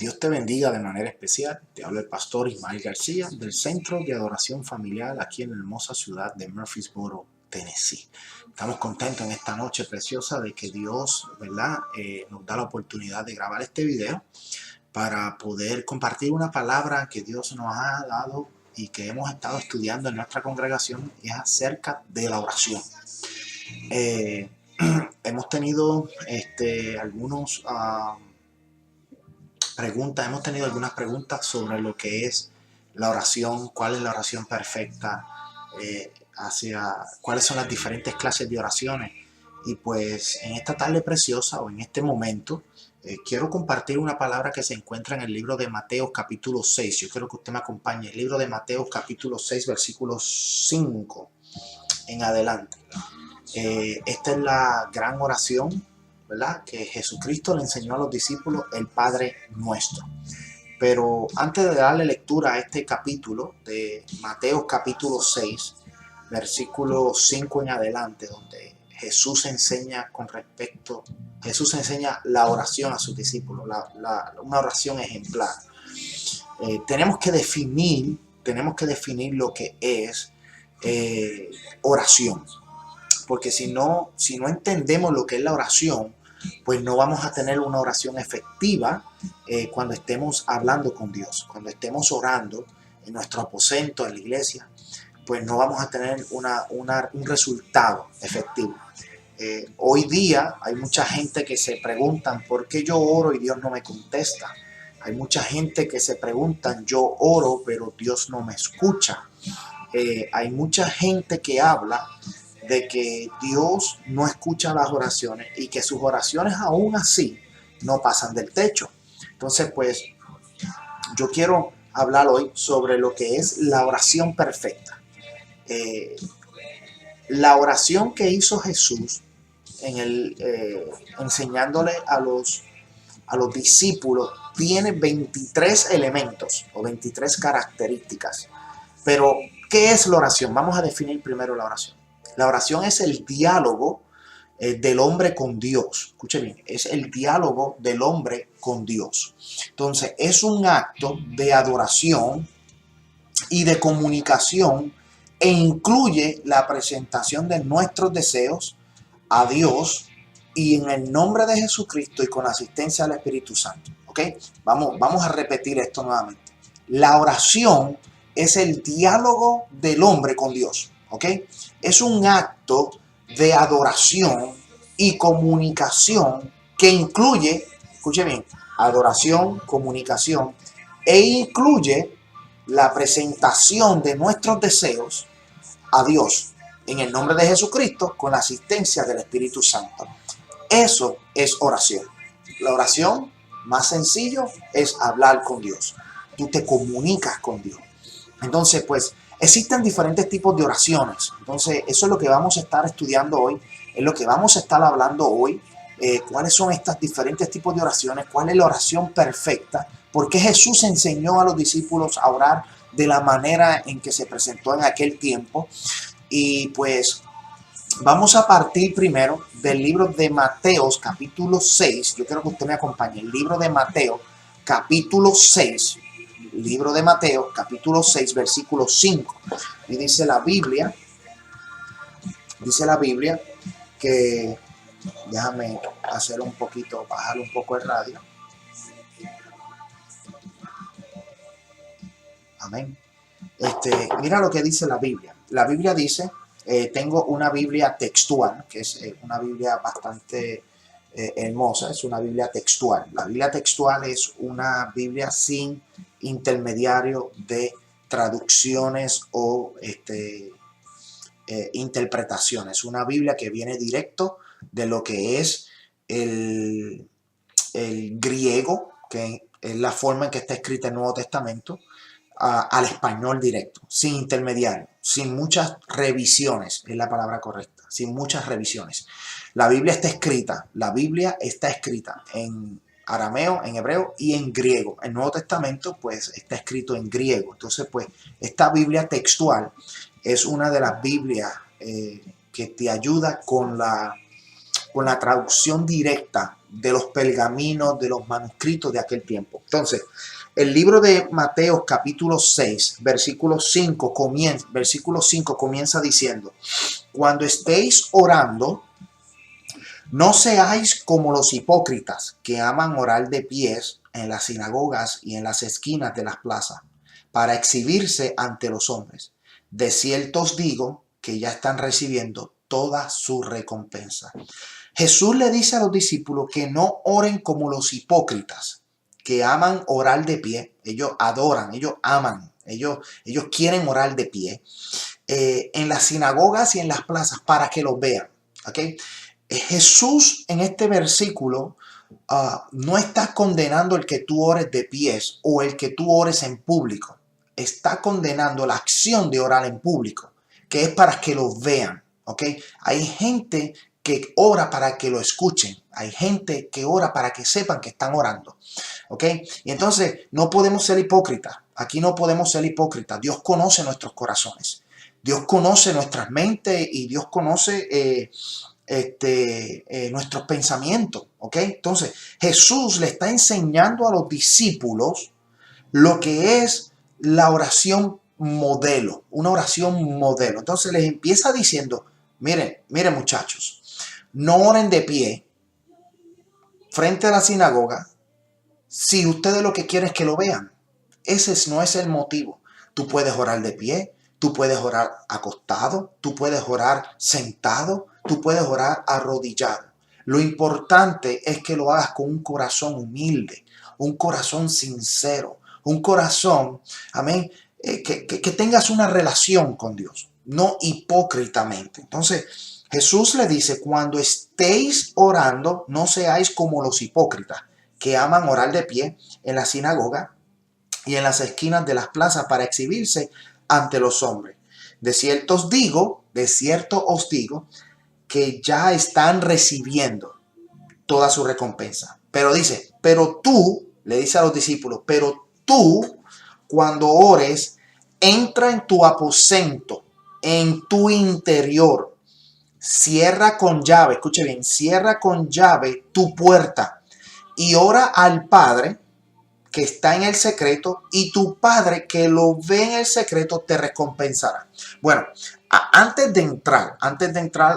Dios te bendiga de manera especial. Te habla el pastor Ismael García del Centro de Adoración Familiar aquí en la hermosa ciudad de Murfreesboro, Tennessee. Estamos contentos en esta noche preciosa de que Dios, ¿verdad? Nos da la oportunidad de grabar este video para poder compartir una palabra que Dios nos ha dado y que hemos estado estudiando en nuestra congregación, y es acerca de la oración. Hemos tenido algunas preguntas sobre lo que es la oración, cuál es la oración perfecta, cuáles son las diferentes clases de oraciones. Y pues en esta tarde preciosa o en este momento quiero compartir una palabra que se encuentra en el libro de Mateo capítulo 6. Yo quiero que usted me acompañe. El libro de Mateo capítulo 6 versículo 5 en adelante. Esta es la gran oración, ¿verdad?, que Jesucristo le enseñó a los discípulos, el Padre Nuestro. Pero antes de darle lectura a este capítulo de Mateo capítulo 6, versículo 5 en adelante, donde Jesús enseña la oración a sus discípulos, una oración ejemplar. Tenemos que definir lo que es oración. Porque si no entendemos lo que es la oración, pues no vamos a tener una oración efectiva cuando estemos hablando con Dios. Cuando estemos orando en nuestro aposento, en la iglesia, pues no vamos a tener un resultado efectivo. Hoy día hay mucha gente que se preguntan ¿por qué yo oro y Dios no me contesta? Hay mucha gente que se preguntan, yo oro pero Dios no me escucha. Hay mucha gente que habla de que Dios no escucha las oraciones y que sus oraciones aún así no pasan del techo. Entonces, pues, yo quiero hablar hoy sobre lo que es la oración perfecta. La oración que hizo Jesús enseñándole a los discípulos tiene 23 elementos o 23 características. Pero, ¿qué es la oración? Vamos a definir primero la oración. La oración es el diálogo del hombre con Dios. Escuche bien, es el diálogo del hombre con Dios. Entonces, es un acto de adoración y de comunicación e incluye la presentación de nuestros deseos a Dios y en el nombre de Jesucristo y con la asistencia del Espíritu Santo. ¿Ok? Vamos a repetir esto nuevamente. La oración es el diálogo del hombre con Dios. ¿Ok? Es un acto de adoración y comunicación que incluye, escuche bien, adoración, comunicación, e incluye la presentación de nuestros deseos a Dios en el nombre de Jesucristo con la asistencia del Espíritu Santo. Eso es oración. La oración más sencillo es hablar con Dios. Tú te comunicas con Dios. Entonces, pues, existen diferentes tipos de oraciones. Entonces, eso es lo que vamos a estar estudiando hoy, es lo que vamos a estar hablando hoy. ¿Cuáles son estos diferentes tipos de oraciones? ¿Cuál es la oración perfecta? ¿Por qué Jesús enseñó a los discípulos a orar de la manera en que se presentó en aquel tiempo? Y pues vamos a partir primero del libro de Mateo, capítulo 6. Yo quiero que usted me acompañe. El libro de Mateo, capítulo 6. Libro de Mateo, capítulo 6, versículo 5. Y dice la Biblia que, déjame bajar un poco el radio. Amén. Mira lo que dice la Biblia. La Biblia dice, tengo una Biblia textual, que es una Biblia bastante hermosa, es una Biblia textual. La Biblia textual es una Biblia sin intermediario de traducciones o interpretaciones. Una Biblia que viene directo de lo que es el griego, que es la forma en que está escrita el Nuevo Testamento, al español directo, sin intermediario, sin muchas revisiones, es la palabra correcta, sin muchas revisiones. La Biblia está escrita en arameo, en hebreo y en griego. El Nuevo Testamento pues está escrito en griego. Entonces pues esta Biblia textual es una de las Biblias que te ayuda con la traducción directa de los pergaminos, de los manuscritos de aquel tiempo. Entonces, el libro de Mateo capítulo 6, versículo 5 comienza diciendo: cuando estéis orando, no seáis como los hipócritas que aman orar de pies en las sinagogas y en las esquinas de las plazas, para exhibirse ante los hombres. De cierto os digo que ya están recibiendo toda su recompensa. Jesús le dice a los discípulos que no oren como los hipócritas, que aman orar de pie. Ellos adoran, ellos aman, ellos quieren orar de pie en las sinagogas y en las plazas para que los vean. ¿Okay? Jesús en este versículo no está condenando el que tú ores de pies o el que tú ores en público. Está condenando la acción de orar en público, que es para que lo vean. ¿Okay? Hay gente que ora para que lo escuchen. Hay gente que ora para que sepan que están orando. ¿Ok? Y entonces no podemos ser hipócritas. Aquí no podemos ser hipócritas. Dios conoce nuestros corazones. Dios conoce nuestras mentes y Dios conoce nuestros pensamientos. ¿Ok? Entonces Jesús le está enseñando a los discípulos lo que es la oración modelo. Una oración modelo. Entonces les empieza diciendo: miren muchachos, no oren de pie frente a la sinagoga si ustedes lo que quieren es que lo vean. Ese no es el motivo. Tú puedes orar de pie, tú puedes orar acostado, tú puedes orar sentado, tú puedes orar arrodillado. Lo importante es que lo hagas con un corazón humilde, un corazón sincero, un corazón, amén, que tengas una relación con Dios, no hipócritamente. Entonces, Jesús le dice: cuando estéis orando, no seáis como los hipócritas, que aman orar de pie en la sinagoga y en las esquinas de las plazas para exhibirse ante los hombres. De cierto os digo, que ya están recibiendo toda su recompensa. Pero dice, pero tú, le dice a los discípulos, pero tú, cuando ores, entra en tu aposento, en tu interior, cierra con llave, escuche bien, cierra con llave tu puerta y ora al Padre que está en el secreto, y tu Padre que lo ve en el secreto te recompensará. Bueno, antes de entrar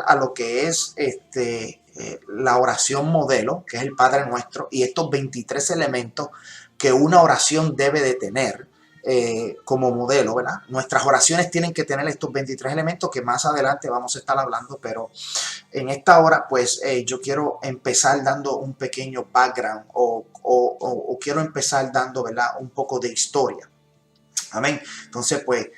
a lo que es la oración modelo, que es el Padre Nuestro, y estos 23 elementos que una oración debe de tener como modelo, ¿verdad? Nuestras oraciones tienen que tener estos 23 elementos que más adelante vamos a estar hablando, pero en esta hora pues yo quiero empezar dando un pequeño background o quiero empezar dando, ¿verdad?, un poco de historia. Amén. Entonces pues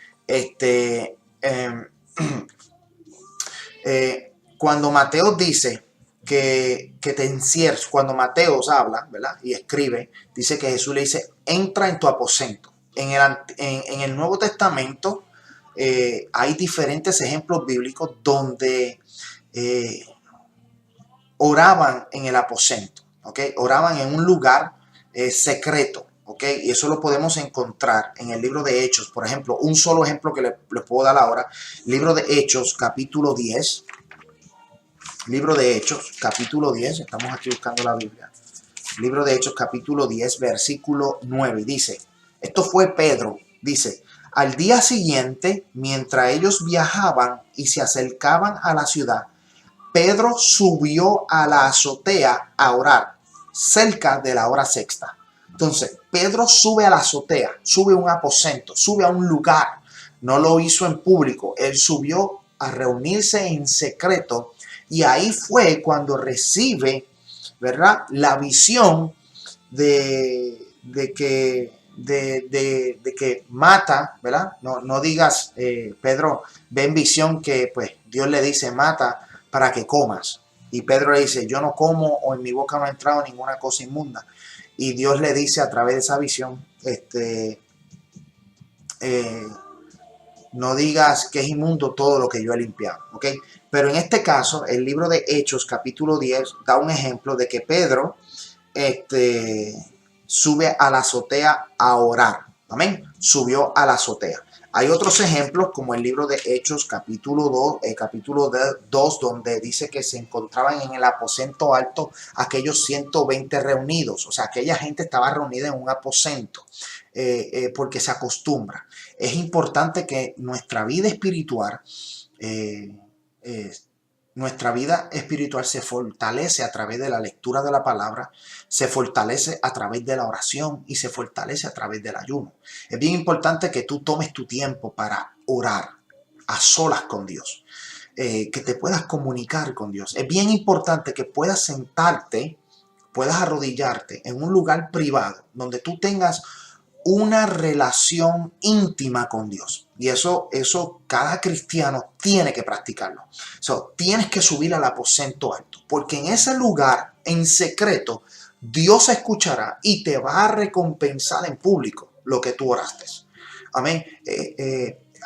cuando Mateo dice que te encierres, cuando Mateo habla, ¿verdad?, y escribe, dice que Jesús le dice: entra en tu aposento. En el Nuevo Testamento hay diferentes ejemplos bíblicos donde oraban en el aposento, ¿ok? Oraban en un lugar secreto, ¿ok? Y eso lo podemos encontrar en el libro de Hechos. Por ejemplo, un solo ejemplo que les puedo dar ahora: libro de Hechos, capítulo 10. Libro de Hechos, capítulo 10. Estamos aquí buscando la Biblia. Libro de Hechos, capítulo 10, versículo 9. Dice, esto fue Pedro, dice: al día siguiente, mientras ellos viajaban y se acercaban a la ciudad, Pedro subió a la azotea a orar, cerca de la hora sexta. Entonces, Pedro sube a la azotea, sube a un aposento, sube a un lugar. No lo hizo en público, él subió a reunirse en secreto, y ahí fue cuando recibe, ¿verdad?, la visión de que mata, ¿verdad? No digas, Pedro ve en visión que pues Dios le dice: mata para que comas. Y Pedro le dice: yo no como, o en mi boca no ha entrado ninguna cosa inmunda. Y Dios le dice a través de esa visión, no digas que es inmundo todo lo que yo he limpiado, ¿ok? Pero en este caso, el libro de Hechos, capítulo 10, da un ejemplo de que Pedro sube a la azotea a orar. Amén. Subió a la azotea. Hay otros ejemplos como el libro de Hechos capítulo 2, donde dice que se encontraban en el aposento alto aquellos 120 reunidos. O sea, aquella gente estaba reunida en un aposento porque se acostumbra. Es importante que nuestra vida espiritual eh, eh, nuestra vida espiritual se fortalece a través de la lectura de la palabra, se fortalece a través de la oración y se fortalece a través del ayuno. Es bien importante que tú tomes tu tiempo para orar a solas con Dios, que te puedas comunicar con Dios. Es bien importante que puedas sentarte, puedas arrodillarte en un lugar privado donde tú tengas una relación íntima con Dios. Y eso cada cristiano tiene que practicarlo. Tienes que subir al aposento alto, porque en ese lugar, en secreto, Dios escuchará y te va a recompensar en público lo que tú oraste. Amén.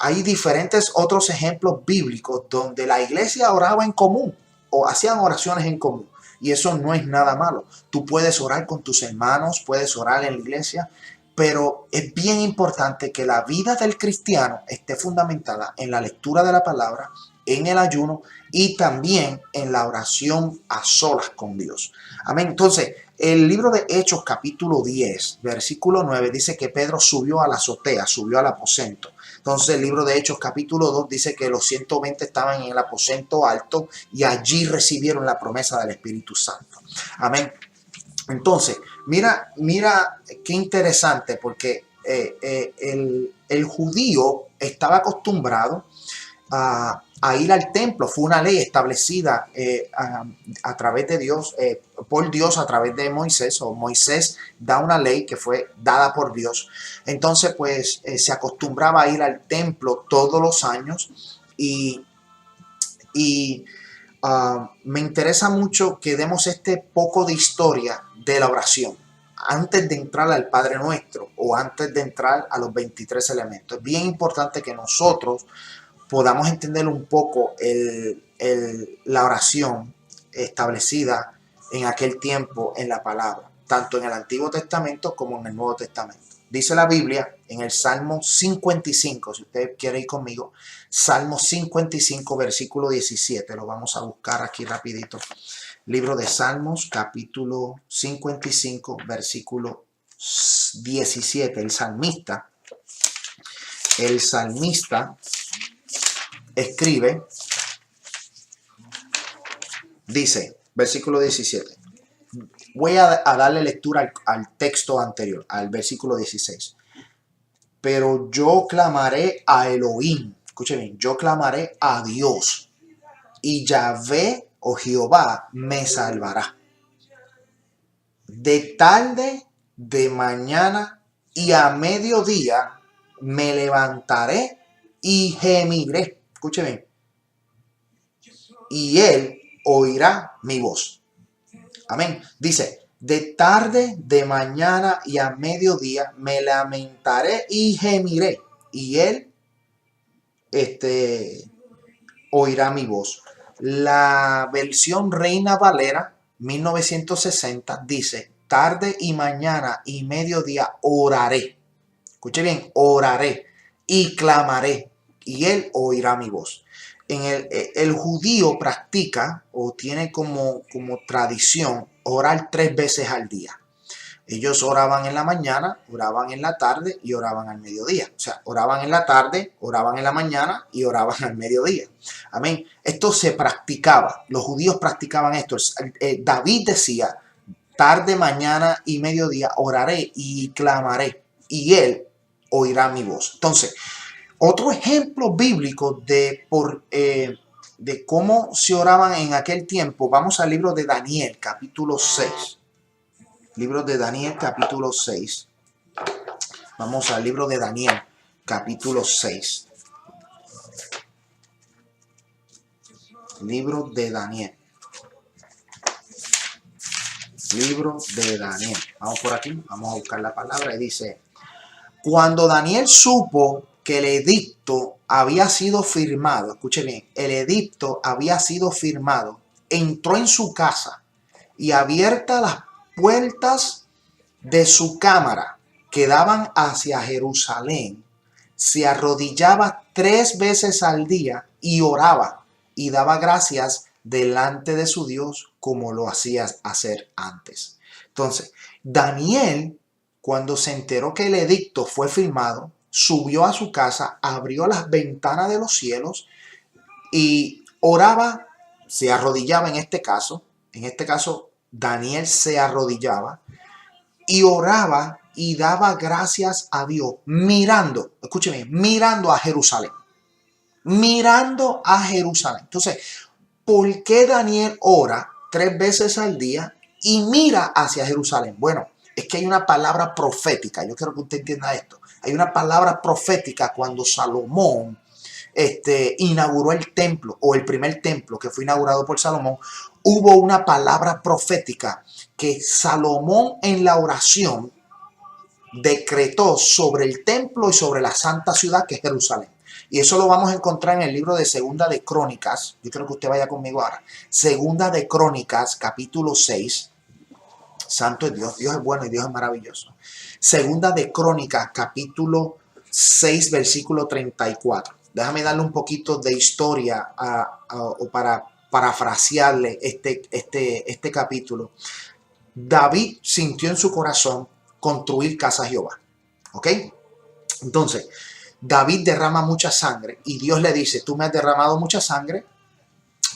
Hay diferentes otros ejemplos bíblicos donde la iglesia oraba en común o hacían oraciones en común. Y eso no es nada malo. Tú puedes orar con tus hermanos, puedes orar en la iglesia, pero es bien importante que la vida del cristiano esté fundamentada en la lectura de la palabra, en el ayuno y también en la oración a solas con Dios. Amén. Entonces, el libro de Hechos capítulo 10, versículo 9 dice que Pedro subió a la azotea, subió al aposento. Entonces el libro de Hechos capítulo 2 dice que los 120 estaban en el aposento alto y allí recibieron la promesa del Espíritu Santo. Amén. Entonces, mira qué interesante, porque el judío estaba acostumbrado a ir al templo. Fue una ley establecida a través de Dios, por Dios a través de Moisés, o Moisés da una ley que fue dada por Dios. Entonces, pues se acostumbraba a ir al templo todos los años y me interesa mucho que demos este poco de historia de la oración antes de entrar al Padre Nuestro o antes de entrar a los 23 elementos. Es bien importante que nosotros podamos entender un poco la oración establecida en aquel tiempo en la palabra, tanto en el Antiguo Testamento como en el Nuevo Testamento. Dice la Biblia en el Salmo 55, si usted quiere ir conmigo, Salmo 55, versículo 17, lo vamos a buscar aquí rapidito. Libro de Salmos, capítulo 55, versículo 17. El salmista escribe, dice, versículo 17. Voy a darle lectura al texto anterior, al versículo 16. Pero yo clamaré a Elohim. Escuchen bien, yo clamaré a Dios. Y Yahvé o Jehová me salvará. De tarde, de mañana y a mediodía me levantaré y gemiré. Escuchen bien. Y él oirá mi voz. Amén. Dice, de tarde, de mañana y a mediodía me lamentaré y gemiré. Y él oirá mi voz. La versión Reina Valera 1960 dice, tarde y mañana y mediodía oraré. Escuche bien, oraré y clamaré y él oirá mi voz. El judío practica o tiene como tradición orar 3 veces al día. Ellos oraban en la mañana, oraban en la tarde y oraban al mediodía. O sea, oraban en la tarde, oraban en la mañana y oraban al mediodía. Amén. Esto se practicaba. Los judíos practicaban esto. David decía, tarde, mañana y mediodía oraré y clamaré y él oirá mi voz. Entonces, otro ejemplo bíblico de cómo se oraban en aquel tiempo, vamos al libro de Daniel, capítulo 6. Libro de Daniel, capítulo 6. Vamos al libro de Daniel, capítulo 6. Libro de Daniel. Libro de Daniel. Vamos por aquí, vamos a buscar la palabra y dice, cuando Daniel supo que el edicto había sido firmado, escuche bien, el edicto había sido firmado, entró en su casa y abiertas las puertas de su cámara que daban hacia Jerusalén, se arrodillaba 3 veces al día y oraba y daba gracias delante de su Dios como lo hacía hacer antes. Entonces, Daniel, cuando se enteró que el edicto fue firmado, subió a su casa, abrió las ventanas de los cielos y oraba, se arrodillaba en este caso Daniel se arrodillaba y oraba y daba gracias a Dios, mirando, escúcheme, mirando a Jerusalén, mirando a Jerusalén. Entonces, ¿por qué Daniel ora 3 veces al día y mira hacia Jerusalén? Bueno, es que hay una palabra profética, yo quiero que usted entienda esto. Hay una palabra profética cuando Salomón inauguró el templo, o el primer templo que fue inaugurado por Salomón. Hubo una palabra profética que Salomón en la oración decretó sobre el templo y sobre la santa ciudad que es Jerusalén. Y eso lo vamos a encontrar en el libro de Segunda de Crónicas. Yo creo que usted vaya conmigo ahora. Segunda de Crónicas, capítulo 6. Santo es Dios. Dios es bueno y Dios es maravilloso. Segunda de Crónicas, capítulo 6, versículo 34. Déjame darle un poquito de historia o para parafrasearle este capítulo. David sintió en su corazón construir casa a Jehová. ¿Ok? Entonces, David derrama mucha sangre y Dios le dice, tú me has derramado mucha sangre,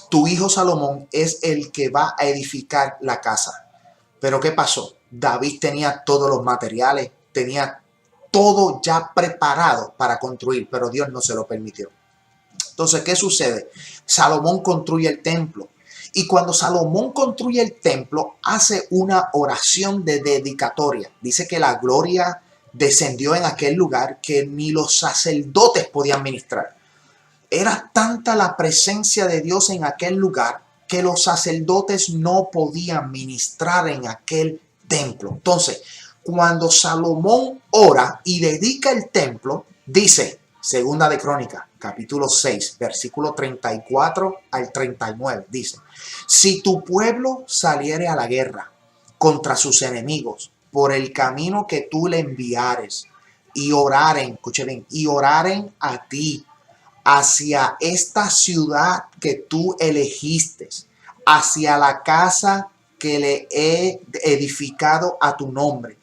tu hijo Salomón es el que va a edificar la casa. Pero ¿qué pasó? David tenía todos los materiales, tenía todo ya preparado para construir, pero Dios no se lo permitió. Entonces, ¿qué sucede? Salomón construye el templo. Y cuando Salomón construye el templo, hace una oración de dedicatoria. Dice que la gloria descendió en aquel lugar que ni los sacerdotes podían ministrar. Era tanta la presencia de Dios en aquel lugar que los sacerdotes no podían ministrar en aquel templo. Entonces, cuando Salomón ora y dedica el templo, dice, Segunda de Crónicas, capítulo 6, versículo 34 al 39, dice, si tu pueblo saliere a la guerra contra sus enemigos por el camino que tú le enviares y oraren, escuchen bien, y oraren a ti hacia esta ciudad que tú elegiste, hacia la casa que le he edificado a tu nombre,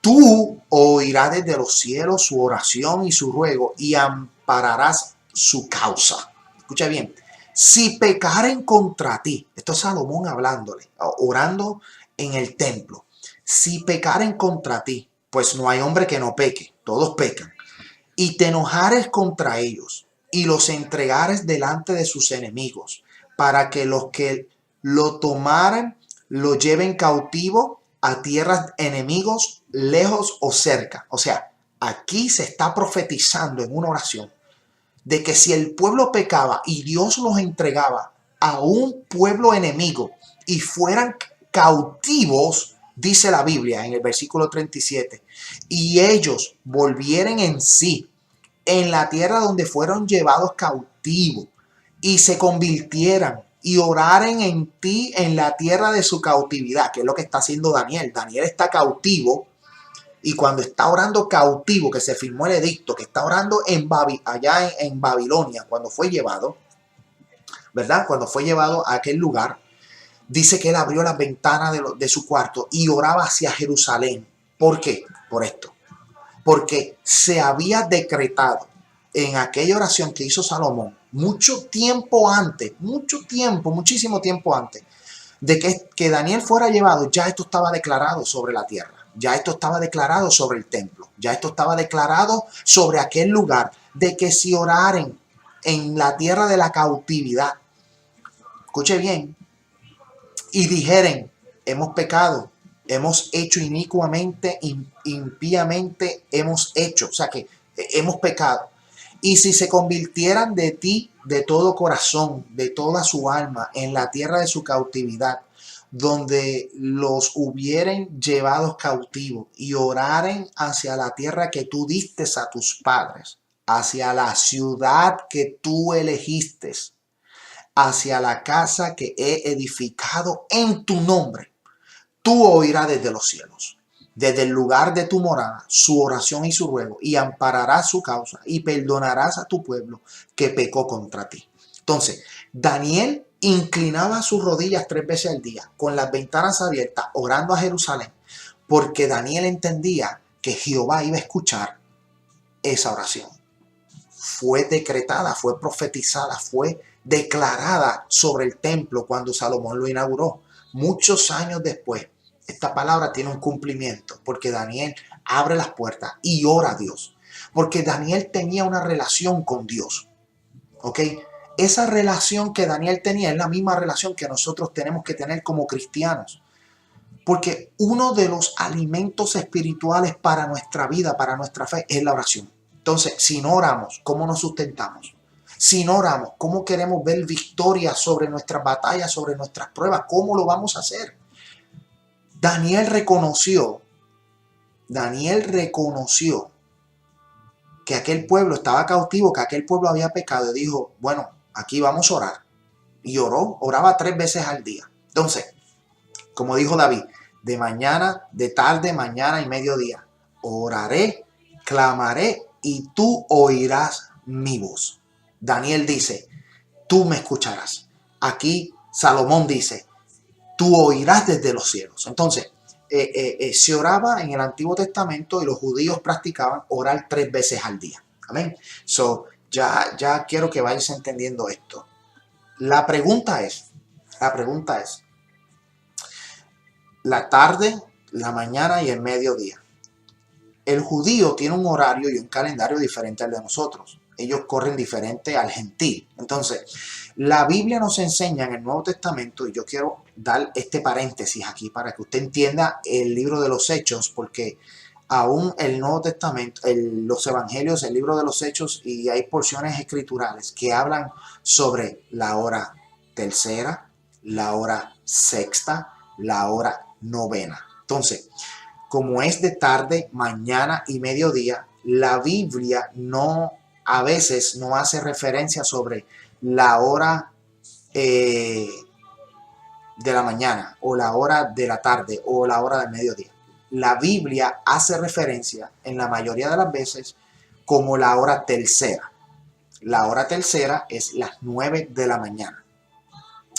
tú oirás desde los cielos su oración y su ruego y ampararás su causa. Escucha bien. Si pecaren contra ti, esto es Salomón hablándole, orando en el templo. Si pecaren contra ti, pues no hay hombre que no peque, todos pecan. Y te enojares contra ellos y los entregares delante de sus enemigos, para que los que lo tomaren lo lleven cautivo a tierras enemigos, lejos o cerca. O sea, aquí se está profetizando en una oración de que si el pueblo pecaba y Dios los entregaba a un pueblo enemigo y fueran cautivos, dice la Biblia en el versículo 37, y ellos volvieren en sí en la tierra donde fueron llevados cautivos y se convirtieran y oraren en ti en la tierra de su cautividad, que es lo que está haciendo Daniel. Daniel está cautivo y cuando está orando cautivo, que se firmó el edicto, que está orando allá en Babilonia, cuando fue llevado, ¿verdad? Cuando fue llevado a aquel lugar, dice que él abrió las ventanas de su cuarto y oraba hacia Jerusalén. ¿Por qué? Por esto. Porque se había decretado en aquella oración que hizo Salomón, muchísimo tiempo antes de que Daniel fuera llevado, ya esto estaba declarado sobre la tierra, ya esto estaba declarado sobre el templo, ya esto estaba declarado sobre aquel lugar, de que si oraren en la tierra de la cautividad, escuche bien, y dijeren, hemos pecado, hemos hecho inicuamente, impíamente hemos hecho, o sea que hemos pecado. Y si se convirtieran de ti de todo corazón, de toda su alma, en la tierra de su cautividad, donde los hubieren llevados cautivos y oraren hacia la tierra que tú diste a tus padres, hacia la ciudad que tú elegiste, hacia la casa que he edificado en tu nombre, tú oirás desde los cielos. desde el lugar de tu morada su oración y su ruego, y ampararás su causa y perdonarás a tu pueblo que pecó contra ti. Entonces, Daniel inclinaba sus rodillas 3 veces al día, con las ventanas abiertas, orando a Jerusalén, porque Daniel entendía que Jehová iba a escuchar esa oración. Fue decretada, fue profetizada, fue declarada sobre el templo cuando Salomón lo inauguró. Muchos años después, esta palabra tiene un cumplimiento, porque Daniel abre las puertas y ora a Dios, porque Daniel tenía una relación con Dios, ¿ok? Esa relación que Daniel tenía es la misma relación que nosotros tenemos que tener como cristianos, porque uno de los alimentos espirituales para nuestra vida, para nuestra fe, es la oración. Entonces, si no oramos, ¿cómo nos sustentamos? Si no oramos, ¿cómo queremos ver victoria sobre nuestras batallas, sobre nuestras pruebas? ¿Cómo lo vamos a hacer? Daniel reconoció que aquel pueblo estaba cautivo, que aquel pueblo había pecado, y dijo, bueno, aquí vamos a orar. Y oraba 3 veces al día. Entonces, como dijo David, de mañana, de tarde, mañana y mediodía, oraré, clamaré y tú oirás mi voz. Daniel dice, tú me escucharás. Aquí Salomón dice, tú oirás desde los cielos. Entonces, se oraba en el Antiguo Testamento y los judíos practicaban orar 3 veces al día. Amén. So, ya quiero que vayas entendiendo esto. La pregunta es, la tarde, la mañana y el mediodía. El judío tiene un horario y un calendario diferente al de nosotros. Ellos corren diferente al gentil. Entonces, la Biblia nos enseña en el Nuevo Testamento, y yo quiero dar este paréntesis aquí para que usted entienda el libro de los Hechos, porque aún el Nuevo Testamento, los Evangelios, el libro de los Hechos, y hay porciones escriturales que hablan sobre la hora tercera, la hora sexta, la hora novena. Entonces, como es de tarde, mañana y mediodía, la Biblia a veces no hace referencia sobre la hora de la mañana o la hora de la tarde o la hora del mediodía. La Biblia hace referencia en la mayoría de las veces como la hora tercera. La hora tercera es las 9 de la mañana.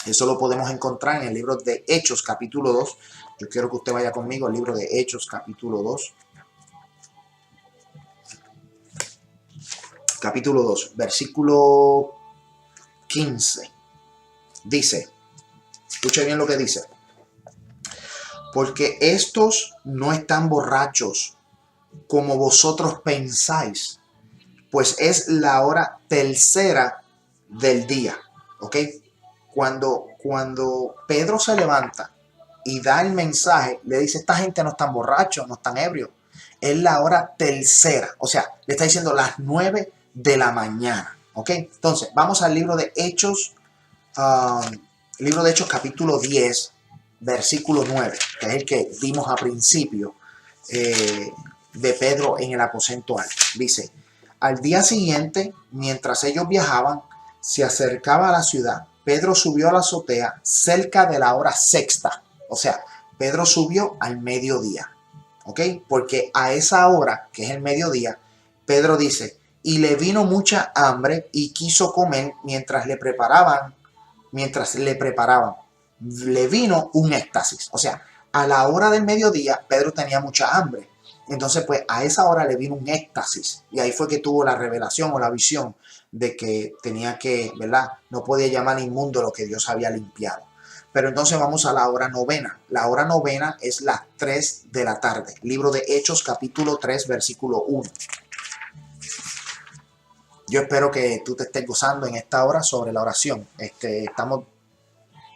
Eso lo podemos encontrar en el libro de Hechos, capítulo 2. Yo quiero que usted vaya conmigo al libro de Hechos, capítulo 2. Capítulo 2, versículo 15. Dice, escuche bien lo que dice. Porque estos no están borrachos como vosotros pensáis, pues es la hora tercera del día. ¿Ok? Cuando Pedro se levanta y da el mensaje, le dice, esta gente no están borrachos, no están ebrios. Es la hora tercera. O sea, le está diciendo las 9 de la mañana. ¿Ok? Entonces, vamos al libro de Hechos, capítulo 10, versículo 9, que es el que vimos a principio de Pedro en el aposento alto. Dice, al día siguiente, mientras ellos viajaban, se acercaba a la ciudad. Pedro subió a la azotea cerca de la hora sexta. O sea, Pedro subió al mediodía. ¿Ok? Porque a esa hora, que es el mediodía, Pedro dice, y le vino mucha hambre y quiso comer mientras le preparaban. Le vino un éxtasis. O sea, a la hora del mediodía, Pedro tenía mucha hambre. Entonces, pues, a esa hora le vino un éxtasis. Y ahí fue que tuvo la revelación o la visión de que tenía que, ¿verdad? No podía llamar inmundo lo que Dios había limpiado. Pero entonces vamos a la hora novena. La hora novena es las 3 de la tarde. Libro de Hechos, capítulo 3, versículo 1. Yo espero que tú te estés gozando en esta hora sobre la oración. Estamos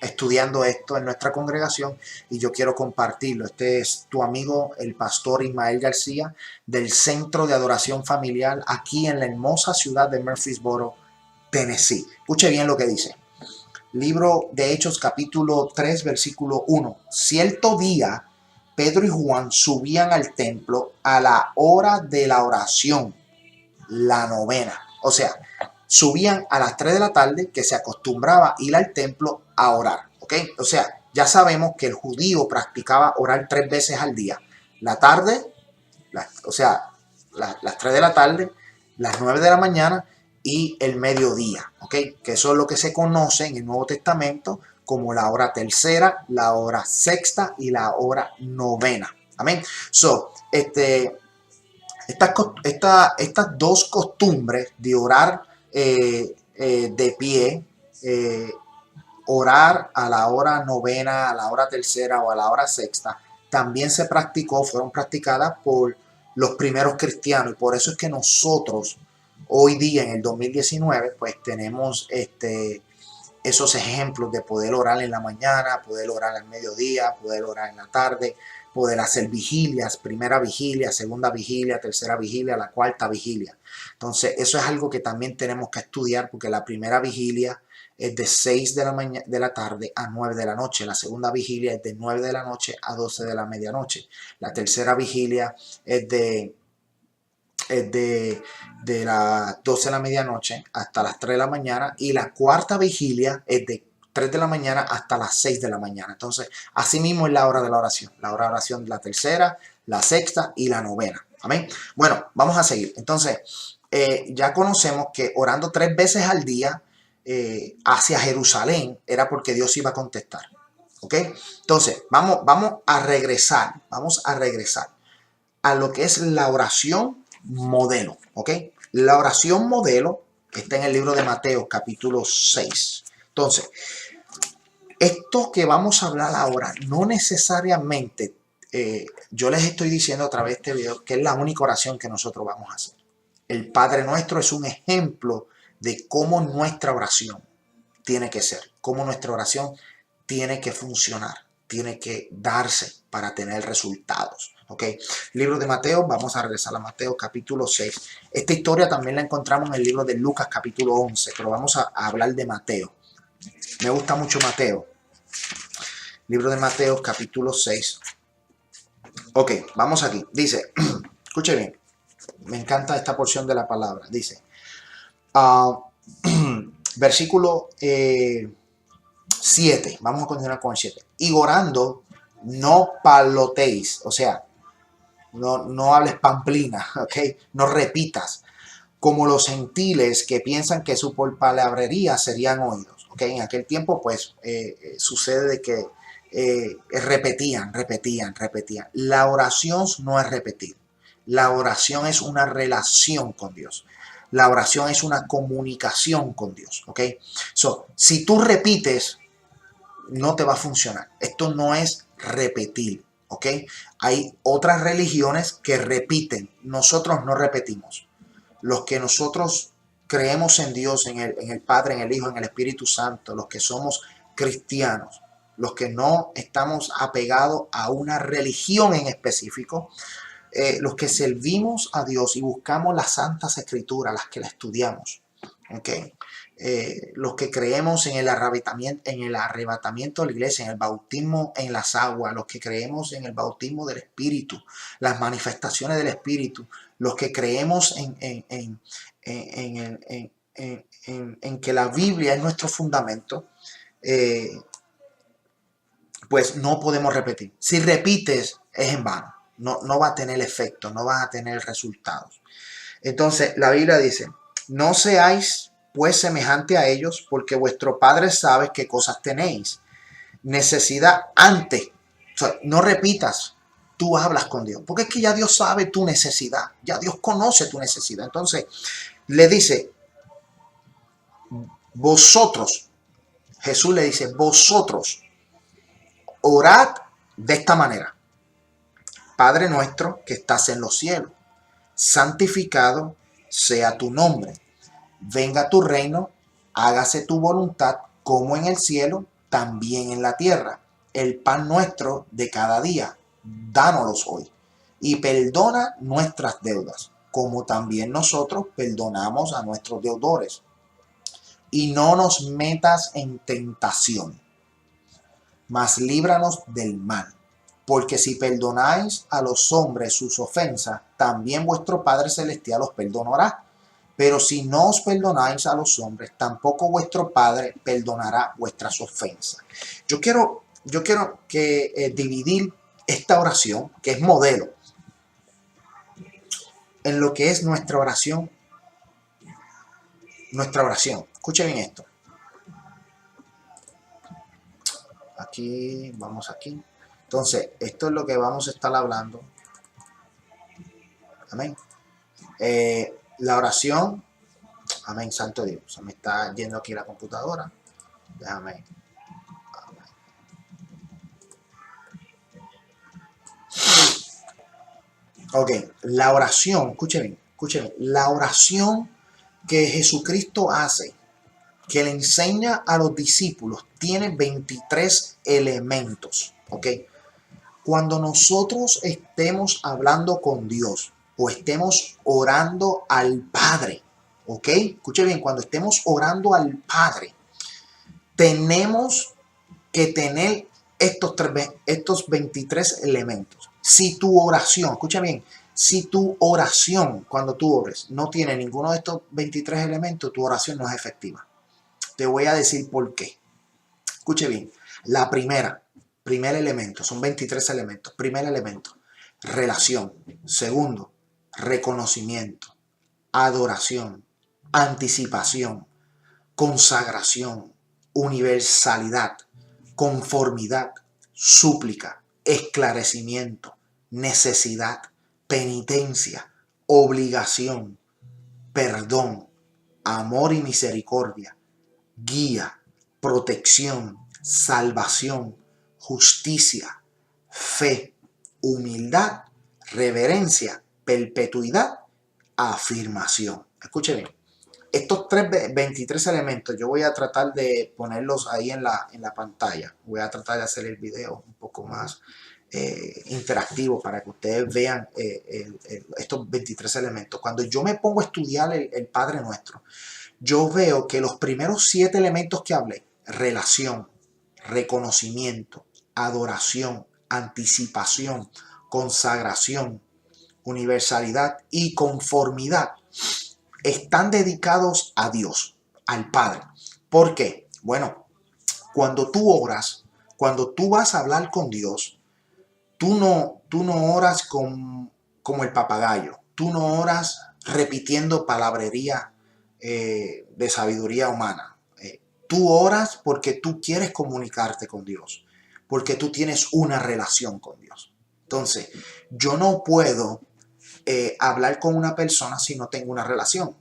estudiando esto en nuestra congregación y yo quiero compartirlo. Este es tu amigo, el pastor Ismael García, del Centro de Adoración Familiar aquí en la hermosa ciudad de Murfreesboro, Tennessee. Escuche bien lo que dice. Libro de Hechos, capítulo 3, versículo 1. Cierto día, Pedro y Juan subían al templo a la hora de la oración, la novena. O sea, subían a las 3 de la tarde, que se acostumbraba ir al templo a orar. ¿Ok? O sea, ya sabemos que el judío practicaba orar 3 veces al día. la tarde, o sea, las 3 de la tarde, las 9 de la mañana y el mediodía, ¿ok? Que eso es lo que se conoce en el Nuevo Testamento como la hora tercera, la hora sexta y la hora novena. Amén. So, estas dos costumbres de orar de pie, orar a la hora novena, a la hora tercera o a la hora sexta, también fueron practicadas por los primeros cristianos, y por eso es que nosotros hoy día en el 2019 pues tenemos esos ejemplos de poder orar en la mañana, poder orar al mediodía, poder orar en la tarde, poder hacer vigilias, primera vigilia, segunda vigilia, tercera vigilia, la cuarta vigilia. Entonces, eso es algo que también tenemos que estudiar, porque la primera vigilia es de 6 de la tarde a 9 de la noche. La segunda vigilia es de 9 de la noche a 12 de la medianoche. La tercera vigilia es de las 12 de la medianoche hasta las 3 de la mañana, y la cuarta vigilia es de 3 de la mañana hasta las 6 de la mañana. Entonces, así mismo es la hora de la oración. La hora de oración, la tercera, la sexta y la novena. Amén. Bueno, vamos a seguir. Entonces, ya conocemos que orando 3 veces al día hacia Jerusalén era porque Dios iba a contestar. ¿Ok? Entonces, vamos a regresar a lo que es la oración modelo, ¿ok? La oración modelo está en el libro de Mateo, capítulo 6. Entonces, esto que vamos a hablar ahora, no necesariamente, yo les estoy diciendo a través de este video que es la única oración que nosotros vamos a hacer. El Padre Nuestro es un ejemplo de cómo nuestra oración tiene que ser, cómo nuestra oración tiene que funcionar, tiene que darse para tener resultados. ¿Ok? Libro de Mateo, vamos a regresar a Mateo capítulo 6. Esta historia también la encontramos en el libro de Lucas capítulo 11, pero vamos a hablar de Mateo. Me gusta mucho Mateo. Libro de Mateo capítulo 6. Ok, vamos aquí. Dice, escuche bien, me encanta esta porción de la palabra. Dice, versículo 7, vamos a continuar con el 7. Y orando, no palotéis, o sea, no hables pamplina, ¿ok? No repitas, como los gentiles que piensan que su palabrería serían oídos, ¿ok? En aquel tiempo, pues, sucede de que repetían. La oración no es repetir. La oración es una relación con Dios. La oración es una comunicación con Dios, ¿ok? So, si tú repites, no te va a funcionar. Esto no es repetir, ¿ok? Hay otras religiones que repiten. Nosotros no repetimos. Los que nosotros creemos en Dios, en el Padre, en el Hijo, en el Espíritu Santo, los que somos cristianos, los que no estamos apegados a una religión en específico, los que servimos a Dios y buscamos las santas escrituras, las que la estudiamos, ¿ok? Los que creemos en el arrebatamiento de la iglesia, en el bautismo en las aguas, los que creemos en el bautismo del Espíritu, las manifestaciones del Espíritu, los que creemos en que la Biblia es nuestro fundamento, pues no podemos repetir. Si repites, es en vano. No va a tener efecto, no vas a tener resultados. Entonces, la Biblia dice, no seáis pues semejante a ellos, porque vuestro Padre sabe qué cosas tenéis necesidad antes. O sea, no repitas, tú hablas con Dios, porque es que ya Dios sabe tu necesidad, ya Dios conoce tu necesidad. Entonces, le dice, vosotros, Jesús le dice, vosotros, orad de esta manera. Padre nuestro que estás en los cielos, santificado sea tu nombre. Venga tu reino, hágase tu voluntad como en el cielo, también en la tierra. El pan nuestro de cada día, dánoslos hoy. Y perdona nuestras deudas, como también nosotros perdonamos a nuestros deudores. Y no nos metas en tentación, mas líbranos del mal. Porque si perdonáis a los hombres sus ofensas, también vuestro Padre Celestial os perdonará. Pero si no os perdonáis a los hombres, tampoco vuestro Padre perdonará vuestras ofensas. Yo quiero que dividir esta oración, que es modelo en lo que es nuestra oración. Escuche bien esto. Aquí, vamos aquí. Entonces, esto es lo que vamos a estar hablando. Amén. La oración. Amén, santo Dios. Se me está yendo aquí la computadora. Déjame. Amén. Ok, la oración, escuchen bien. La oración que Jesucristo hace, que le enseña a los discípulos, tiene 23 elementos. Ok. Cuando nosotros estemos hablando con Dios o estemos orando al Padre, ¿ok? Escuche bien, cuando estemos orando al Padre, tenemos que tener estos 23 elementos. Si tu oración, escucha bien, si tu oración, cuando tú ores, no tiene ninguno de estos 23 elementos, tu oración no es efectiva. Te voy a decir por qué. Escuche bien, primer elemento, son 23 elementos. Primer elemento, relación. Segundo, reconocimiento, adoración, anticipación, consagración, universalidad, conformidad, súplica, esclarecimiento, necesidad, penitencia, obligación, perdón, amor y misericordia, guía, protección, salvación, justicia, fe, humildad, reverencia, perpetuidad, afirmación. Escuche bien. Estos 23 elementos, yo voy a tratar de ponerlos ahí en la pantalla. Voy a tratar de hacer el video un poco más interactivo para que ustedes vean estos 23 elementos. Cuando yo me pongo a estudiar el Padre Nuestro, yo veo que los primeros 7 elementos que hablé, relación, reconocimiento, adoración, anticipación, consagración, universalidad y conformidad, están dedicados a Dios, al Padre. ¿Por qué? Bueno, cuando tú oras, cuando tú vas a hablar con Dios, tú no oras como el papagayo. Tú no oras repitiendo palabrería de sabiduría humana. Tú oras porque tú quieres comunicarte con Dios, porque tú tienes una relación con Dios. Entonces, yo no puedo hablar con una persona si no tengo una relación.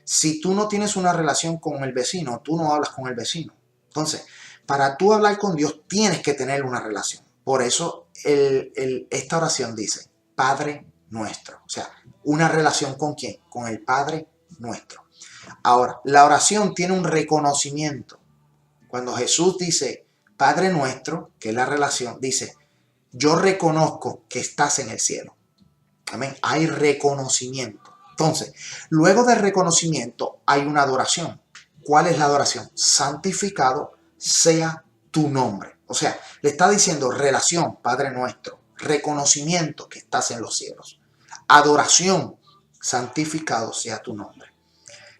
Si tú no tienes una relación con el vecino, tú no hablas con el vecino. Entonces, para tú hablar con Dios tienes que tener una relación. Por eso esta oración dice, Padre Nuestro. O sea, una relación ¿con quién? Con el Padre Nuestro. Ahora, la oración tiene un reconocimiento. Cuando Jesús dice, Padre Nuestro, que es la relación, dice, yo reconozco que estás en el cielo. Amén. Hay reconocimiento. Entonces, luego del reconocimiento hay una adoración. ¿Cuál es la adoración? Santificado sea tu nombre. O sea, le está diciendo relación, Padre Nuestro. Reconocimiento que estás en los cielos. Adoración, santificado sea tu nombre.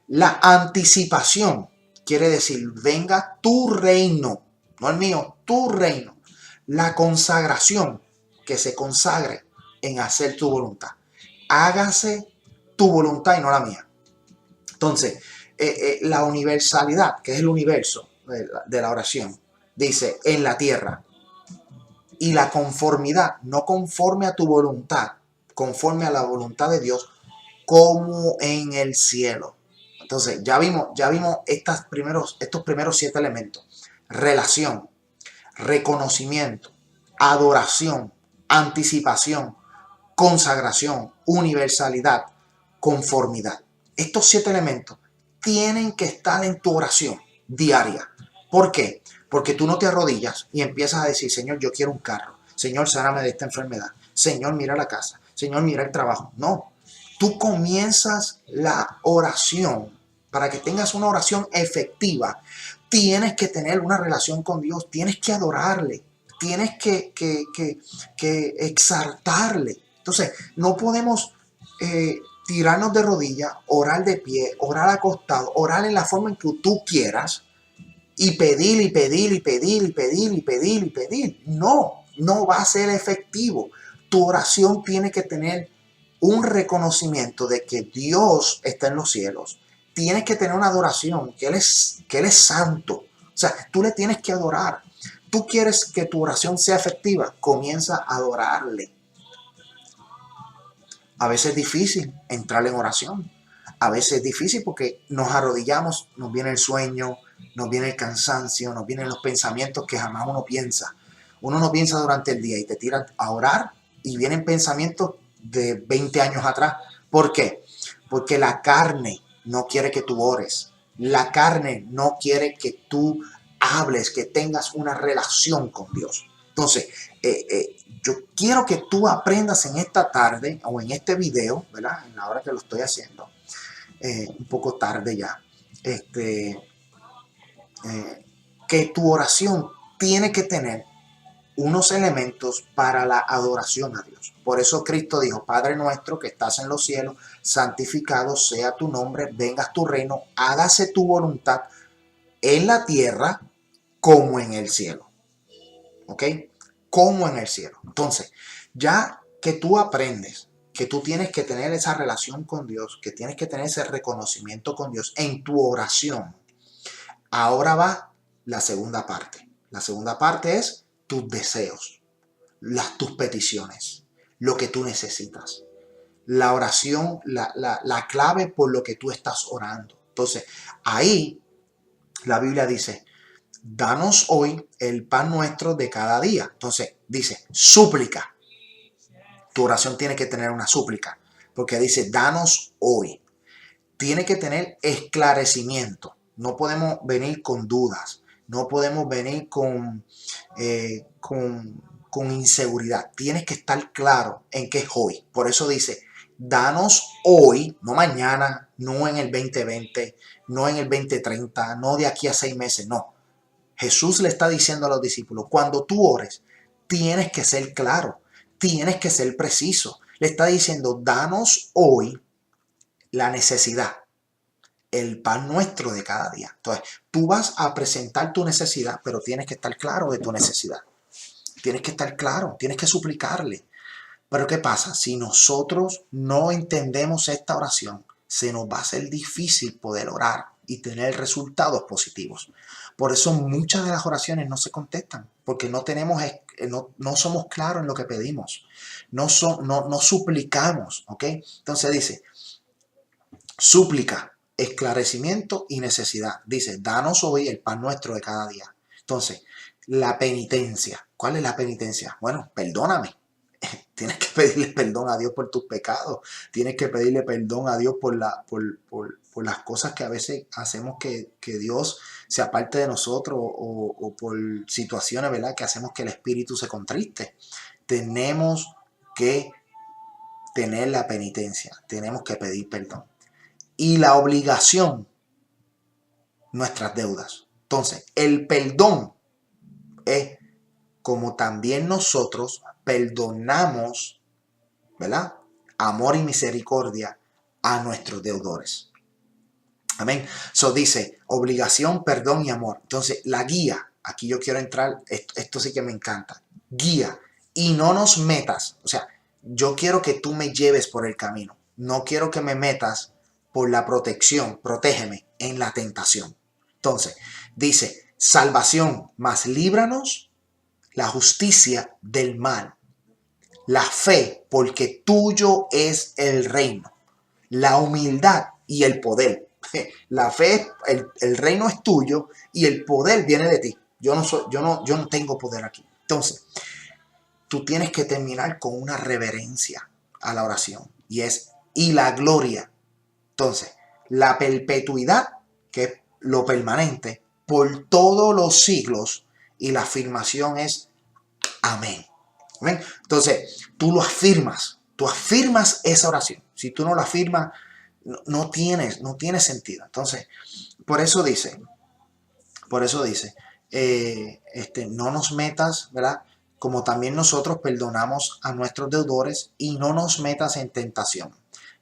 La anticipación quiere decir, venga tu reino, no el mío, tu reino. La consagración, que se consagre en hacer tu voluntad. Hágase tu voluntad y no la mía. Entonces, la universalidad, que es el universo de la oración, dice en la tierra. Y la conformidad, no conforme a tu voluntad, conforme a la voluntad de Dios, como en el cielo. Entonces, ya vimos estos primeros 7 elementos. Relación, reconocimiento, adoración, anticipación, consagración, universalidad, conformidad. Estos 7 elementos tienen que estar en tu oración diaria. ¿Por qué? Porque tú no te arrodillas y empiezas a decir, Señor, yo quiero un carro. Señor, sáname de esta enfermedad. Señor, mira la casa. Señor, mira el trabajo. No. Tú comienzas la oración. Para que tengas una oración efectiva, tienes que tener una relación con Dios. Tienes que adorarle. Tienes que exaltarle. Entonces, no podemos tirarnos de rodillas, orar de pie, orar acostado, orar en la forma en que tú quieras y pedir y pedir y pedir y pedir y pedir y pedir. No, no va a ser efectivo. Tu oración tiene que tener un reconocimiento de que Dios está en los cielos. Tienes que tener una adoración, que Él es santo. O sea, tú le tienes que adorar. Tú quieres que tu oración sea efectiva, comienza a adorarle. A veces es difícil entrar en oración. A veces es difícil porque nos arrodillamos, nos viene el sueño, nos viene el cansancio, nos vienen los pensamientos que jamás uno piensa. Uno no piensa durante el día y te tiran a orar y vienen pensamientos de 20 años atrás. ¿Por qué? Porque la carne no quiere que tú ores. La carne no quiere que tú hables, que tengas una relación con Dios. Entonces, yo quiero que tú aprendas en esta tarde o en este video, ¿verdad? En la hora que lo estoy haciendo, un poco tarde ya, que tu oración tiene que tener unos elementos para la adoración a Dios. Por eso Cristo dijo, Padre nuestro que estás en los cielos, santificado sea tu nombre, vengas tu reino, hágase tu voluntad en la tierra como en el cielo. ¿Ok? Como en el cielo. Entonces, ya que tú aprendes que tú tienes que tener esa relación con Dios, que tienes que tener ese reconocimiento con Dios en tu oración, ahora va la segunda parte. La segunda parte es tus deseos, tus peticiones, lo que tú necesitas. La oración, la clave por lo que tú estás orando. Entonces, ahí la Biblia dice, danos hoy el pan nuestro de cada día. Entonces, dice, súplica. Tu oración tiene que tener una súplica, porque dice, danos hoy. Tiene que tener esclarecimiento. No podemos venir con dudas. No podemos venir con inseguridad. Tienes que estar claro en qué es hoy. Por eso dice, danos hoy, no mañana, no en el 2020, no en el 2030, no de aquí a 6 meses, no. Jesús le está diciendo a los discípulos, cuando tú ores, tienes que ser claro, tienes que ser preciso. Le está diciendo, danos hoy la necesidad, el pan nuestro de cada día. Entonces, tú vas a presentar tu necesidad, pero tienes que estar claro de tu necesidad. Tienes que estar claro, tienes que suplicarle. Pero ¿qué pasa? Si nosotros no entendemos esta oración, se nos va a hacer difícil poder orar y tener resultados positivos. Por eso muchas de las oraciones no se contestan, porque no somos claros en lo que pedimos, no suplicamos, ¿ok? Entonces dice, súplica, esclarecimiento y necesidad. Dice, danos hoy el pan nuestro de cada día. Entonces, la penitencia. ¿Cuál es la penitencia? Bueno, perdóname. Tienes que pedirle perdón a Dios por tus pecados. Tienes que pedirle perdón a Dios por las cosas que a veces hacemos que Dios se aparte de nosotros o por situaciones, ¿verdad?, que hacemos que el espíritu se contriste. Tenemos que tener la penitencia. Tenemos que pedir perdón. Y la obligación, nuestras deudas. Entonces, el perdón es como también nosotros perdonamos, ¿verdad?, amor y misericordia a nuestros deudores. Amén. So dice, obligación, perdón y amor. Entonces, la guía, aquí yo quiero entrar, esto sí que me encanta. Guía y no nos metas. O sea, yo quiero que tú me lleves por el camino. No quiero que me metas por la protección, protégeme en la tentación. Entonces, dice, salvación, mas líbranos, la justicia del mal, la fe, porque tuyo es el reino, la humildad y el poder. La fe, el reino es tuyo y el poder viene de ti. Yo no tengo poder aquí. Entonces, tú tienes que terminar con una reverencia a la oración y la gloria. Entonces, la perpetuidad, que es lo permanente, por todos los siglos, y la afirmación es amén. ¿Amén? Entonces, tú afirmas esa oración. Si tú no la afirmas, no tiene sentido. Entonces, por eso dice, no nos metas, ¿verdad?, como también nosotros perdonamos a nuestros deudores, y no nos metas en tentación,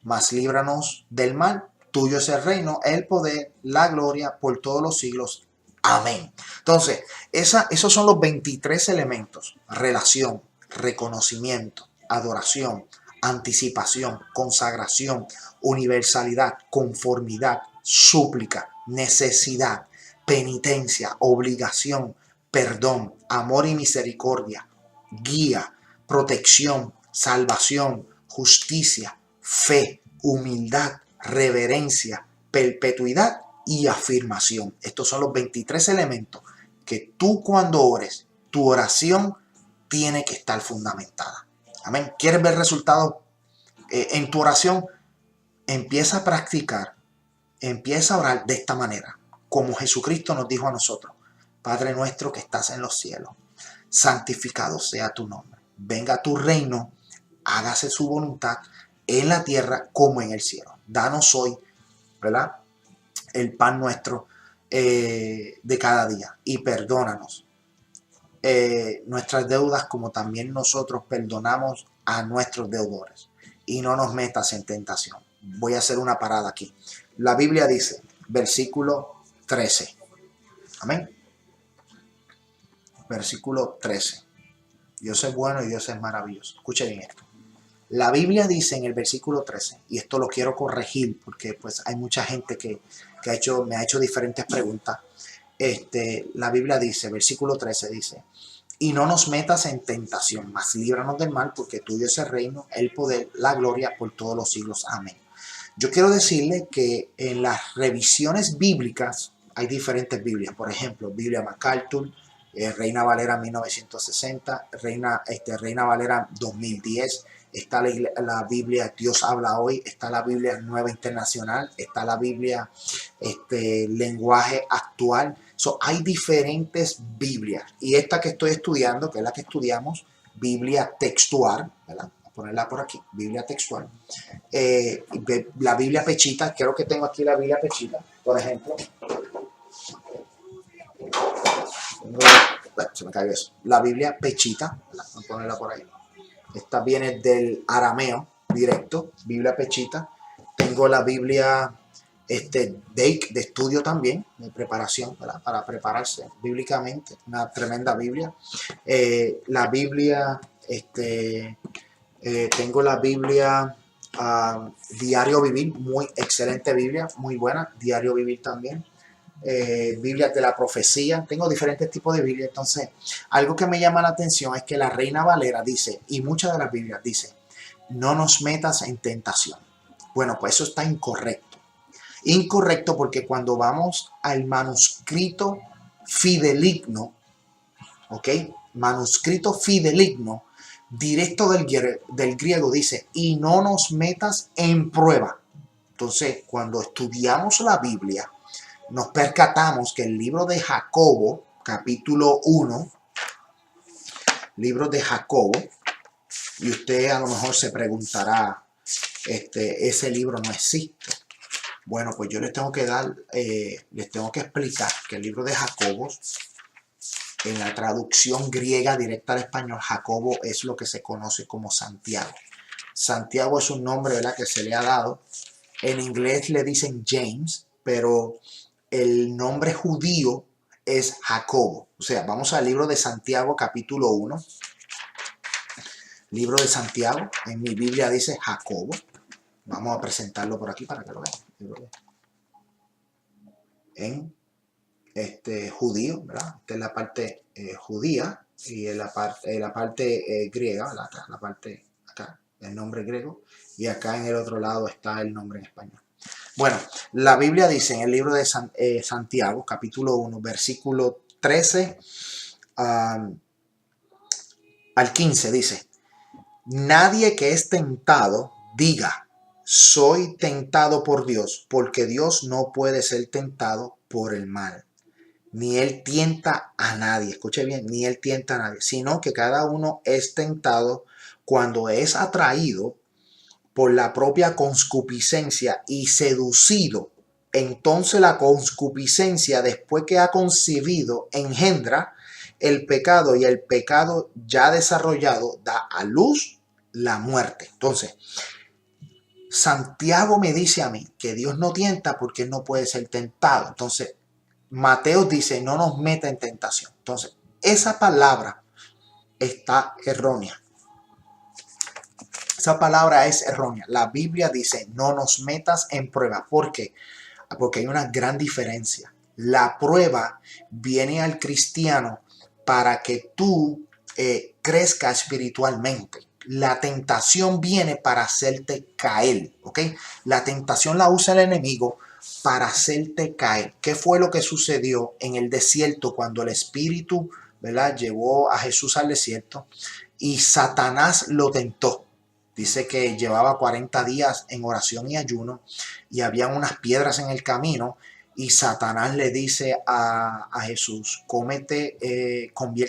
mas líbranos del mal. Tuyo es el reino, el poder, la gloria por todos los siglos. Amén. Entonces, esos son los 23 elementos. Relación, reconocimiento, adoración, anticipación, consagración, universalidad, conformidad, súplica, necesidad, penitencia, obligación, perdón, amor y misericordia, guía, protección, salvación, justicia, fe, humildad, reverencia, perpetuidad y afirmación. Estos son los 23 elementos que tú cuando ores, tu oración tiene que estar fundamentada. Amén. ¿Quieres ver resultados en tu oración? Empieza a practicar, empieza a orar de esta manera, como Jesucristo nos dijo a nosotros. Padre nuestro que estás en los cielos, santificado sea tu nombre. Venga tu reino, hágase su voluntad en la tierra como en el cielo. Danos hoy, ¿verdad?, el pan nuestro de cada día, y perdónanos nuestras deudas como también nosotros perdonamos a nuestros deudores, y no nos metas en tentación. Voy a hacer una parada aquí. La Biblia dice, versículo 13. Amén. Versículo 13. Dios es bueno y Dios es maravilloso. Escuche bien esto. La Biblia dice en el versículo 13, y esto lo quiero corregir porque pues hay mucha gente que me ha hecho diferentes preguntas. La Biblia dice, versículo 13 dice, y no nos metas en tentación, mas líbranos del mal, porque tuyo es el reino, el poder, la gloria por todos los siglos. Amén. Yo quiero decirle que en las revisiones bíblicas hay diferentes Biblias. Por ejemplo, Biblia MacArthur, Reina Valera 1960, Reina Valera 2010, está la Biblia Dios habla hoy, está la Biblia Nueva Internacional, está la Biblia Lenguaje Actual. Hay diferentes Biblias, y esta que estoy estudiando, que es la que estudiamos, Biblia Textual, ¿verdad? Voy a ponerla por aquí, Biblia Textual. La Biblia Pechita, creo que tengo aquí la Biblia Pechita, por ejemplo. Bueno, se me cayó eso. La Biblia Pechita, vamos a ponerla por ahí. Esta viene del arameo directo, Biblia Pechita. Tengo la Biblia Dake de estudio también, de preparación, ¿verdad?, para prepararse bíblicamente. Una tremenda Biblia. La Biblia, tengo la Biblia Diario Vivir, muy excelente Biblia, muy buena. Diario Vivir también. Biblias de la profecía, tengo diferentes tipos de Biblia. Entonces, algo que me llama la atención es que la Reina Valera dice, y muchas de las Biblias dice, no nos metas en tentación. Bueno, pues eso está incorrecto. Incorrecto porque cuando vamos al manuscrito fideligno, ¿ok? Manuscrito fideligno, directo del griego dice, y no nos metas en prueba. Entonces, cuando estudiamos la Biblia, nos percatamos que el libro de Jacobo, capítulo 1, libro de Jacobo, y usted a lo mejor se preguntará, ese libro no existe. Bueno, pues yo les tengo que explicar que el libro de Jacobo, en la traducción griega directa al español, Jacobo es lo que se conoce como Santiago. Santiago es un nombre, ¿verdad?, que se le ha dado. En inglés le dicen James, pero el nombre judío es Jacobo. O sea, vamos al libro de Santiago, capítulo 1. Libro de Santiago, en mi Biblia dice Jacobo. Vamos a presentarlo por aquí para que lo vean. En judío, ¿verdad? Esta es la parte judía, y en la parte griega, la parte acá, el nombre griego, y acá en el otro lado está el nombre en español. Bueno, la Biblia dice en el libro de Santiago, capítulo 1, versículo 13 al 15, dice, nadie que es tentado diga, soy tentado por Dios, porque Dios no puede ser tentado por el mal, ni Él tienta a nadie, escuche bien, ni Él tienta a nadie, sino que cada uno es tentado cuando es atraído por la propia concupiscencia y seducido. Entonces la concupiscencia, después que ha concebido, engendra el pecado, y el pecado ya desarrollado da a luz la muerte. Entonces, Santiago me dice a mí que Dios no tienta porque Él no puede ser tentado. Entonces, Mateo dice, no nos meta en tentación. Entonces, esa palabra está errónea. Esa palabra es errónea. La Biblia dice, no nos metas en prueba. ¿Por qué? Porque hay una gran diferencia. La prueba viene al cristiano para que tú crezca espiritualmente. La tentación viene para hacerte caer, ¿ok? La tentación la usa el enemigo para hacerte caer. ¿Qué fue lo que sucedió en el desierto cuando el Espíritu, ¿verdad?, llevó a Jesús al desierto y Satanás lo tentó? Dice que llevaba 40 días en oración y ayuno y había unas piedras en el camino y Satanás le dice a Jesús, convierte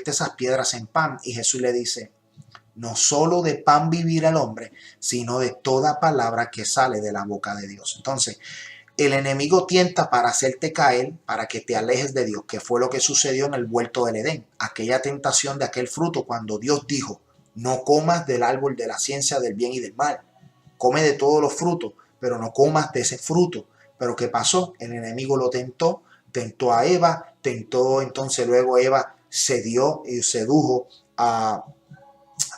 esas piedras en pan. Y Jesús le dice, no solo de pan vivirá el hombre, sino de toda palabra que sale de la boca de Dios. Entonces, el enemigo tienta para hacerte caer, para que te alejes de Dios, que fue lo que sucedió en el huerto del Edén. Aquella tentación de aquel fruto cuando Dios dijo, no comas del árbol de la ciencia del bien y del mal. Come de todos los frutos, pero no comas de ese fruto. Pero ¿qué pasó? El enemigo lo tentó, tentó a Eva, tentó entonces luego Eva cedió y sedujo a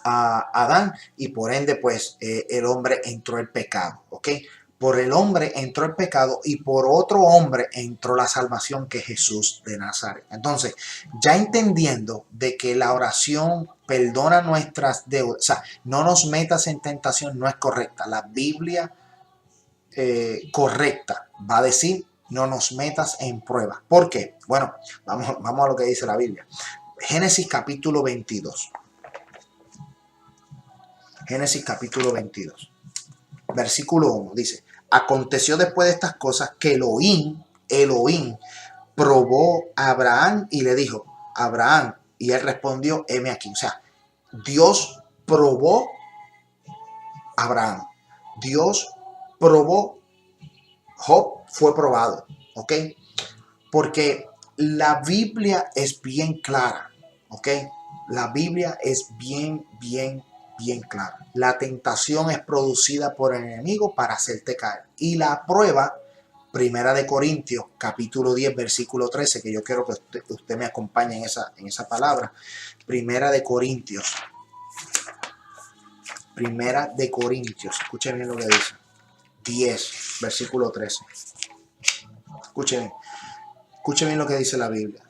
Adán y por ende pues el hombre entró el pecado, ¿ok? Por el hombre entró el pecado y por otro hombre entró la salvación, que es Jesús de Nazaret. Entonces, ya entendiendo de que la oración perdona nuestras deudas, o sea, no nos metas en tentación, no es correcta. La Biblia correcta va a decir, no nos metas en prueba. ¿Por qué? Bueno, vamos a lo que dice la Biblia. Génesis capítulo 22. Génesis capítulo 22. Versículo 1 dice, aconteció después de estas cosas que Elohim probó a Abraham y le dijo, Abraham, y él respondió, heme aquí. O sea, Dios probó a Abraham. Dios probó, Job fue probado, ¿ok? Porque la Biblia es bien clara, ¿ok? La Biblia es bien clara. La tentación es producida por el enemigo para hacerte caer. Y la prueba, Primera de Corintios, capítulo 10, versículo 13, que yo quiero que usted me acompañe en esa palabra. Primera de Corintios, escuchen bien lo que dice. 10, versículo 13. Escuchen bien lo que dice la Biblia.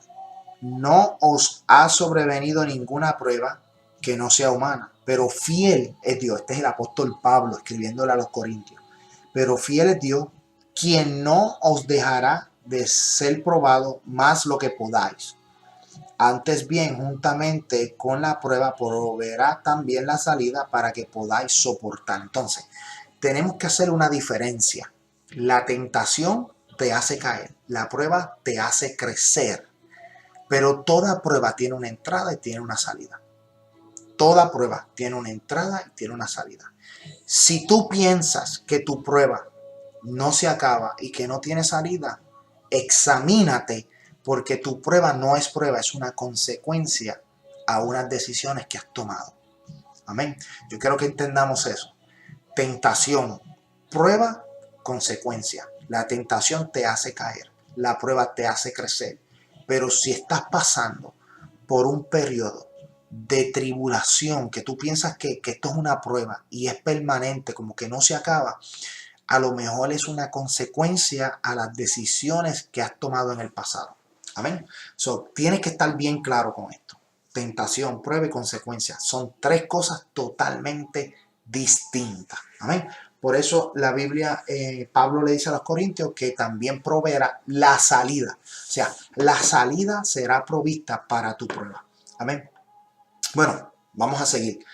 No os ha sobrevenido ninguna prueba que no sea humana, pero fiel es Dios. Este es el apóstol Pablo escribiéndole a los Corintios. Pero fiel es Dios, quien no os dejará de ser probado más lo que podáis. Antes bien, juntamente con la prueba, proveerá también la salida para que podáis soportar. Entonces, tenemos que hacer una diferencia. La tentación te hace caer, la prueba te hace crecer. Pero toda prueba tiene una entrada y tiene una salida. Toda prueba tiene una entrada y tiene una salida. Si tú piensas que tu prueba no se acaba y que no tiene salida, examínate, porque tu prueba no es prueba, es una consecuencia a unas decisiones que has tomado. Amén. Yo quiero que entendamos eso. Tentación, prueba, consecuencia. La tentación te hace caer, la prueba te hace crecer. Pero si estás pasando por un periodo de tribulación, que tú piensas que esto es una prueba y es permanente, como que no se acaba, a lo mejor es una consecuencia a las decisiones que has tomado en el pasado. Amén. Tienes que estar bien claro con esto. Tentación, prueba y consecuencia son tres cosas totalmente distintas. Amén. Por eso la Biblia, Pablo le dice a los Corintios que también proveerá la salida. O sea, la salida será provista para tu prueba. Amén. Bueno, vamos a seguir.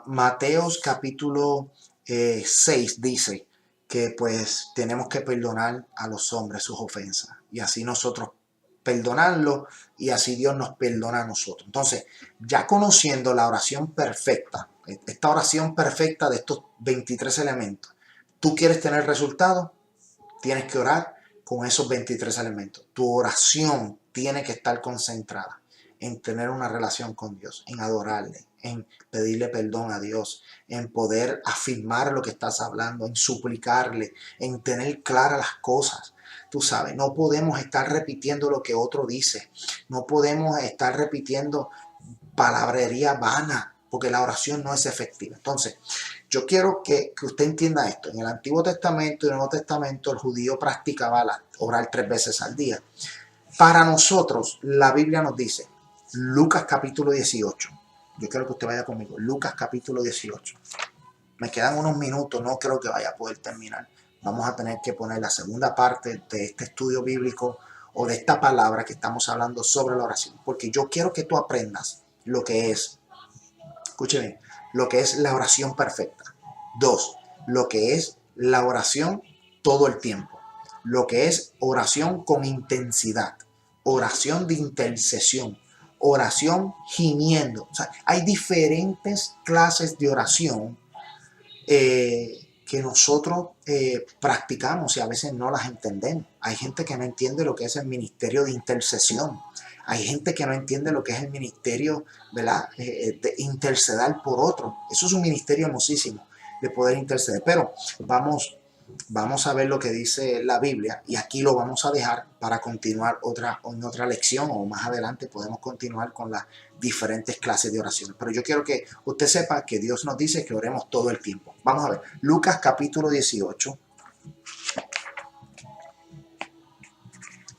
Mateos capítulo 6 dice que pues tenemos que perdonar a los hombres sus ofensas. Y así nosotros perdonarlo y así Dios nos perdona a nosotros. Entonces, ya conociendo la oración perfecta, esta oración perfecta de estos 23 elementos, ¿tú quieres tener resultados? Tienes que orar con esos 23 elementos. Tu oración tiene que estar concentrada en tener una relación con Dios, en adorarle, en pedirle perdón a Dios, en poder afirmar lo que estás hablando, en suplicarle, en tener claras las cosas. Tú sabes, no podemos estar repitiendo lo que otro dice. No podemos estar repitiendo palabrería vana, porque la oración no es efectiva. Entonces, yo quiero que usted entienda esto. En el Antiguo Testamento y el Nuevo Testamento, el judío practicaba orar 3 veces al día. Para nosotros, la Biblia nos dice, Lucas capítulo 18. Yo quiero que usted vaya conmigo. Lucas capítulo 18. Me quedan unos minutos, no creo que vaya a poder terminar. Vamos a tener que poner la segunda parte de este estudio bíblico o de esta palabra que estamos hablando sobre la oración. Porque yo quiero que tú aprendas lo que es, escuche bien, lo que es la oración perfecta. 2, lo que es la oración todo el tiempo. Lo que es oración con intensidad. Oración de intercesión. Oración gimiendo. O sea, hay diferentes clases de oración que nosotros practicamos y a veces no las entendemos. Hay gente que no entiende lo que es el ministerio de intercesión. Hay gente que no entiende lo que es el ministerio, ¿verdad? De interceder por otro. Eso es un ministerio hermosísimo de poder interceder. Pero vamos a ver lo que dice la Biblia y aquí lo vamos a dejar para continuar en otra lección o más adelante podemos continuar con las diferentes clases de oraciones. Pero yo quiero que usted sepa que Dios nos dice que oremos todo el tiempo. Vamos a ver, Lucas capítulo 18.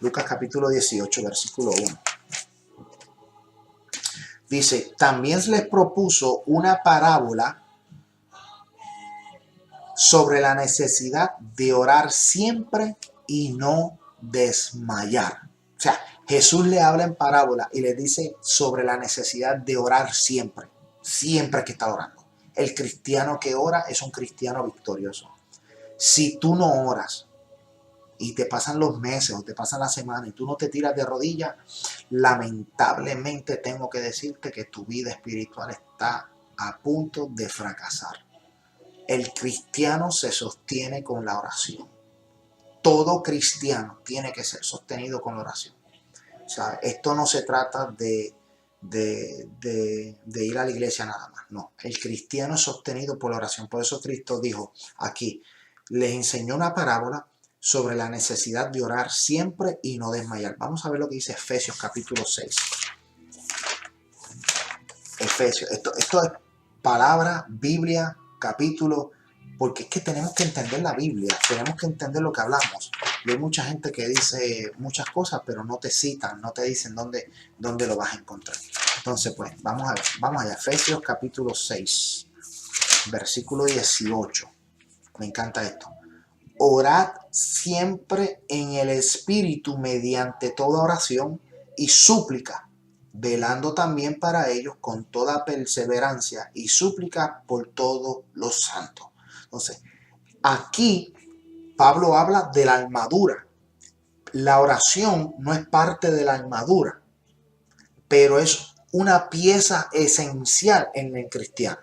Lucas capítulo 18, versículo 1. Dice, también les propuso una parábola sobre la necesidad de orar siempre y no desmayar. O sea, Jesús le habla en parábola y le dice sobre la necesidad de orar siempre, siempre que está orando. El cristiano que ora es un cristiano victorioso. Si tú no oras y te pasan los meses o te pasan las semanas y tú no te tiras de rodillas, lamentablemente tengo que decirte que tu vida espiritual está a punto de fracasar. El cristiano se sostiene con la oración. Todo cristiano tiene que ser sostenido con la oración. O sea, esto no se trata de ir a la iglesia nada más. No, el cristiano es sostenido por la oración. Por eso Cristo dijo aquí, les enseñó una parábola sobre la necesidad de orar siempre y no desmayar. Vamos a ver lo que dice Efesios capítulo 6. Efesios, esto es palabra, Biblia, capítulo, porque es que tenemos que entender la Biblia, tenemos que entender lo que hablamos. Y hay mucha gente que dice muchas cosas, pero no te citan, no te dicen dónde lo vas a encontrar. Entonces, pues, vamos allá. Efesios capítulo 6, versículo 18. Me encanta esto. Orad siempre en el Espíritu mediante toda oración y súplica, velando también para ellos con toda perseverancia y súplica por todos los santos. Entonces, aquí Pablo habla de la armadura. La oración no es parte de la armadura, pero es una pieza esencial en el cristiano.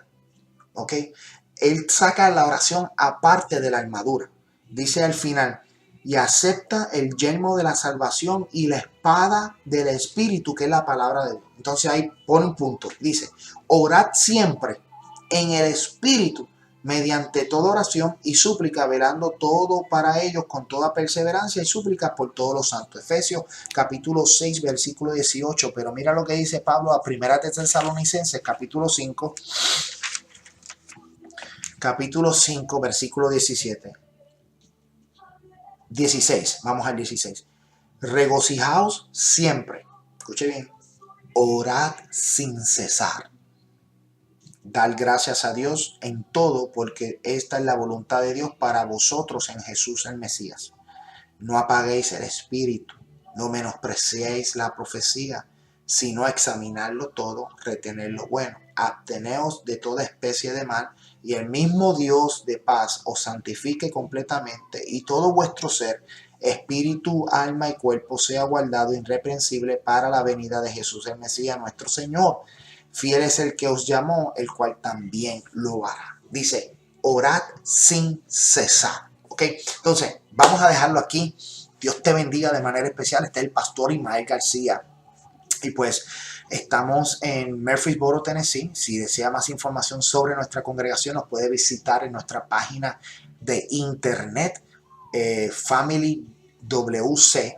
¿Ok? Él saca la oración aparte de la armadura. Dice al final, y acepta el yelmo de la salvación y la espada del Espíritu, que es la palabra de Dios. Entonces ahí pone un punto. Dice, orad siempre en el Espíritu, mediante toda oración y súplica, velando todo para ellos con toda perseverancia y súplica por todos los santos. Efesios capítulo 6, versículo 18. Pero mira lo que dice Pablo a 1 Tesalonicenses capítulo 5. Capítulo 5, versículo 17. 16, vamos al 16. Regocijaos siempre, escuche bien, orad sin cesar. Dar gracias a Dios en todo, porque esta es la voluntad de Dios para vosotros en Jesús el Mesías. No apaguéis el espíritu, no menospreciéis la profecía, sino examinarlo todo, retener lo bueno. Absteneos de toda especie de mal, y el mismo Dios de paz os santifique completamente, y todo vuestro ser, espíritu, alma y cuerpo, sea guardado irreprensible para la venida de Jesús el Mesías nuestro Señor. Fiel es el que os llamó, el cual también lo hará. Dice, orad sin cesar. ¿Ok? Entonces, vamos a dejarlo aquí. Dios te bendiga de manera especial. Este es el pastor Ismael García. Y pues estamos en Murfreesboro, Tennessee. Si desea más información sobre nuestra congregación, nos puede visitar en nuestra página de internet, Family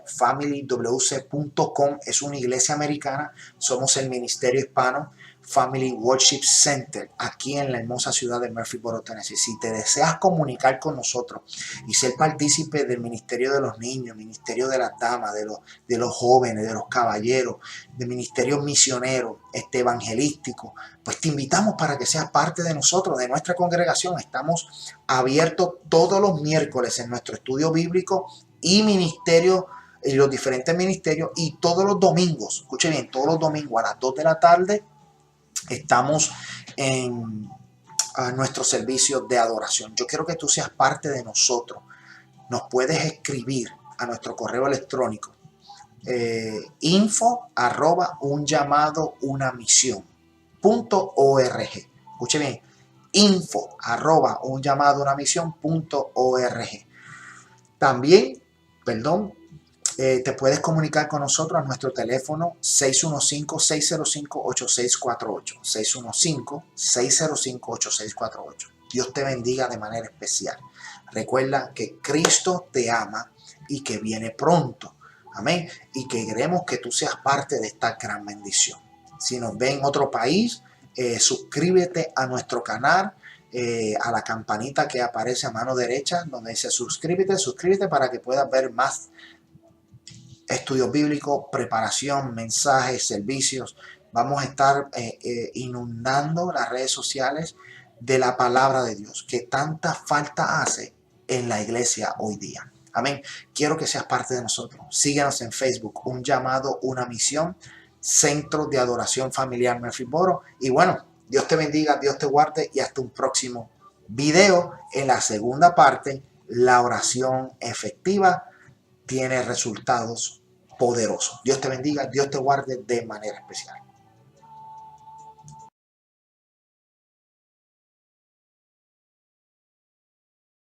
familywc.com, es una iglesia americana. Somos el ministerio hispano Family Worship Center, aquí en la hermosa ciudad de Murfreesboro, Tennessee. Si te deseas comunicar con nosotros y ser partícipe del ministerio de los niños, ministerio de las damas, de los jóvenes, de los caballeros, del ministerio misionero, evangelístico, pues te invitamos para que seas parte de nosotros, de nuestra congregación. Estamos abiertos todos los miércoles en nuestro estudio bíblico y ministerio, y los diferentes ministerios, y todos los domingos, escuche bien, todos los domingos a las 2 de la tarde estamos en nuestro servicio de adoración. Yo quiero que tú seas parte de nosotros. Nos puedes escribir a nuestro correo electrónico info@unllamadounamisión.org. Escuche bien, info@unllamadounamisión.org. También, te puedes comunicar con nosotros a nuestro teléfono 615-605-8648. 615-605-8648. Dios te bendiga de manera especial. Recuerda que Cristo te ama y que viene pronto. Amén. Y que queremos que tú seas parte de esta gran bendición. Si nos ven en otro país, suscríbete a nuestro canal, a la campanita que aparece a mano derecha, donde dice suscríbete para que puedas ver más estudios bíblicos, preparación, mensajes, servicios. Vamos a estar inundando las redes sociales de la palabra de Dios, que tanta falta hace en la iglesia hoy día. Amén. Quiero que seas parte de nosotros. Síguenos en Facebook, Un Llamado, Una Misión, Centro de Adoración Familiar Murfreesboro. Y bueno, Dios te bendiga, Dios te guarde y hasta un próximo video. En la segunda parte, la oración efectiva tiene resultados poderosos. Dios te bendiga, Dios te guarde de manera especial.